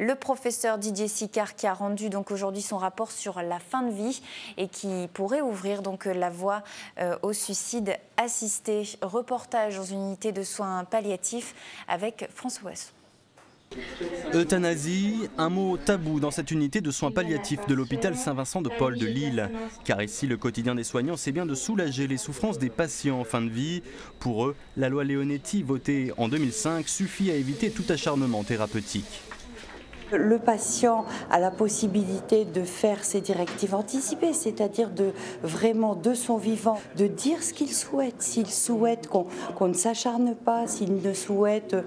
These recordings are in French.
Le professeur Didier Sicard qui a rendu donc aujourd'hui son rapport sur la fin de vie et qui pourrait ouvrir donc la voie au suicide assisté. Reportage dans une unité de soins palliatifs avec François Wesson. Euthanasie, un mot tabou dans cette unité de soins palliatifs de l'hôpital Saint-Vincent-de-Paul de Lille. Car ici, le quotidien des soignants, c'est bien de soulager les souffrances des patients en fin de vie. Pour eux, la loi Leonetti, votée en 2005, suffit à éviter tout acharnement thérapeutique. Le patient a la possibilité de faire ses directives anticipées, c'est-à-dire vraiment de son vivant, de dire ce qu'il souhaite. S'il souhaite qu'on ne s'acharne pas, s'il ne souhaite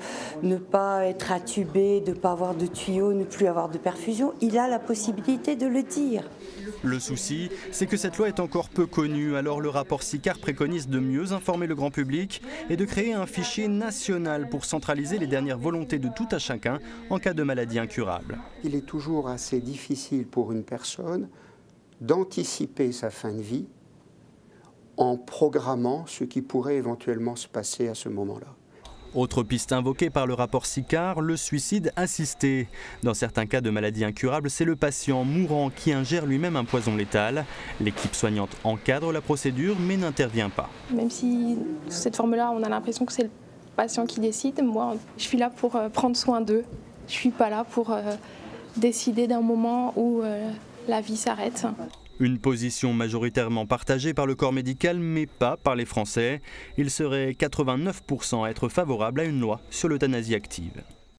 ne pas être attubé, de ne pas avoir de tuyaux, ne plus avoir de perfusion, il a la possibilité de le dire. Le souci, c'est que cette loi est encore peu connue, alors le rapport Sicard préconise de mieux informer le grand public et de créer un fichier national pour centraliser les dernières volontés de tout à chacun en cas de maladie incurable. Il est toujours assez difficile pour une personne d'anticiper sa fin de vie en programmant ce qui pourrait éventuellement se passer à ce moment-là. Autre piste invoquée par le rapport Sicard, le suicide assisté. Dans certains cas de maladie incurable, c'est le patient mourant qui ingère lui-même un poison létal. L'équipe soignante encadre la procédure mais n'intervient pas. Même si sous cette forme-là, on a l'impression que c'est le patient qui décide, moi je suis là pour prendre soin d'eux. Je ne suis pas là pour décider d'un moment où la vie s'arrête. Une position majoritairement partagée par le corps médical, mais pas par les Français. Il serait 89% à être favorable à une loi sur l'euthanasie active.